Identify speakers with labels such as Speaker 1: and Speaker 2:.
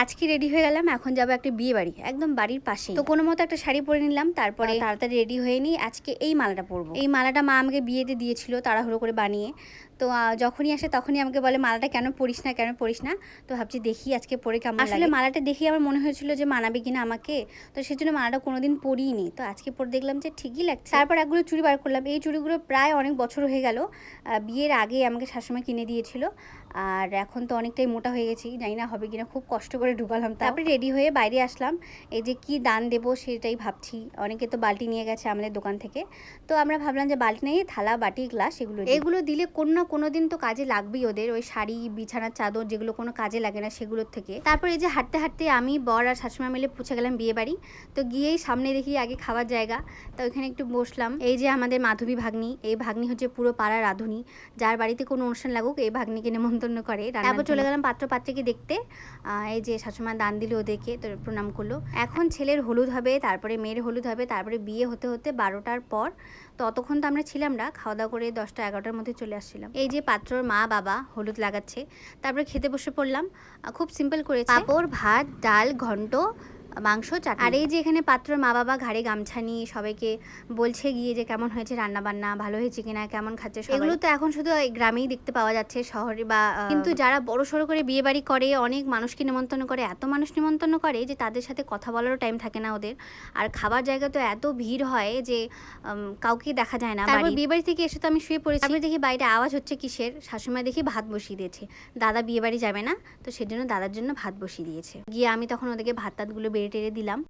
Speaker 1: আজকে রেডি হয়ে গেলাম, এখন যাবো একটা বিয়ে বাড়ি, একদম বাড়ির পাশে। তো কোনো মতো একটা শাড়ি পরে নিলাম, তারপরে তাড়াতাড়ি রেডি হয়ে নিই। আজকে এই মালাটা পরবো। এই মালাটা মা আমাকে বিয়েতে দিয়েছিল তাড়াহুড়ো করে বানিয়ে। তো যখনই আসে তখনই আমাকে বলে মালাটা কেন পরিস না, কেন পরিস না। তো ভাবছি দেখি আজকে পরে কেমন লাগে। আসলে মালাটা দেখি আমার মনে হয়েছিল যে মানাবে কিনা আমাকে, তো সেজন্য মালাটা কোনোদিন পরিনি। তো আজকে পরে দেখলাম যে ঠিকই লাগছে। তারপর একগুলো চুড়ি বার করলাম। এই চুড়িগুলো প্রায় অনেক বছর হয়ে গেল, বিয়ের আগে আমাকে শাশুড়ি কিনে দিয়েছিল। আর এখন তো অনেকটাই মোটা হয়ে গেছি, জানি না হবে কিনা, খুব কষ্ট করে ঢুকালাম। তারপরে রেডি হয়ে বাইরে আসলাম। এই যে কি দান দেবো সেটাই ভাবছি। অনেকে তো বালতি নিয়ে গেছে আমাদের দোকান থেকে, তো আমরা ভাবলাম যে বালতি নিয়ে থালা বাটি গ্লাস এগুলো দিলে কোনো না কোনো দিন তো কাজে লাগবেই ওদের। ওই শাড়ি বিছানার চাদর যেগুলো কোনো কাজে লাগে না সেগুলোর থেকে। তারপর এই যে হাঁটতে হাঁটতে আমি বর আর শাশুড়ি মিলে পৌঁছে গেলাম বিয়ে বাড়ি। তো গিয়েই সামনে দেখি আগে খাওয়ার জায়গা, তো ওইখানে একটু বসলাম। এই যে আমাদের মাধবী ভাগ্নি, এই ভাগ্নি হচ্ছে পুরো পাড়ার রাঁধুনি। যার বাড়িতে কোনো অনুষ্ঠান লাগুক এই ভাগ্নিকে নেমন্তন্ন করে। তারপর চলে গেলাম পাত্র পাত্রীকে দেখতে। এই যে শাশুড়ি মা দান দিল ওদেরকে, তো প্রণাম করলো। এখন ছেলের হলুদ হবে, তারপরে মেয়ের হলুদ হবে, তারপরে বিয়ে হতে হতে 12টার পর। তো ততক্ষণ তো আমরা ছিলাম না, খাওয়া দাওয়া করে 10টা 11টার মধ্যে চলে আসছিলাম। এই যে পাত্রর মা বাবা হলুদ লাগাচ্ছে, তারপরে খেতে বসে পড়লাম। খুব সিম্পল করেছে, পাঁপড় ভাত ডাল ঘন্ট মাংস চাটনি। আর এই যে এখানে পাত্রর মা বাবা ঘাড়ে গামছা নিয়ে সবাইকে বলছে গিয়ে যে কেমন হয়েছে রান্না বান্না, ভালো হয়েছে কিনা, কেমন খাচ্ছে সবাই। এগুলো তো এখন শুধু গ্রামেই দেখতে পাওয়া যাচ্ছে, শহরে বা কিন্তু যারা বড় সড়ো করে বিয়ে বাড়ি করে, অনেক মানুষকে নিমন্ত্রণ করে, এত মানুষ নিমন্ত্রণ করে যে তাদের সাথে কথা বলারও টাইম থাকে না ওদের। আর খাবার জায়গা তো এত ভিড় হয় যে কাউকে দেখা যায় না। তারপর বিয়ে বাড়ি থেকে এসে তো আমি শুয়ে পড়েছি। তারপরে দেখি বাইরে আওয়াজ হচ্ছে কিসের, শাশুড়ি দেখি ভাত বসিয়ে দিয়েছে। দাদা বিয়ে বাড়ি যাবে না, তো সেজন্য দাদার জন্য ভাত বসিয়ে দিয়েছে। গিয়ে আমি তখন ওদেরকে ভাত টাতগুলো বেড়ে টেড়ে দিলাম।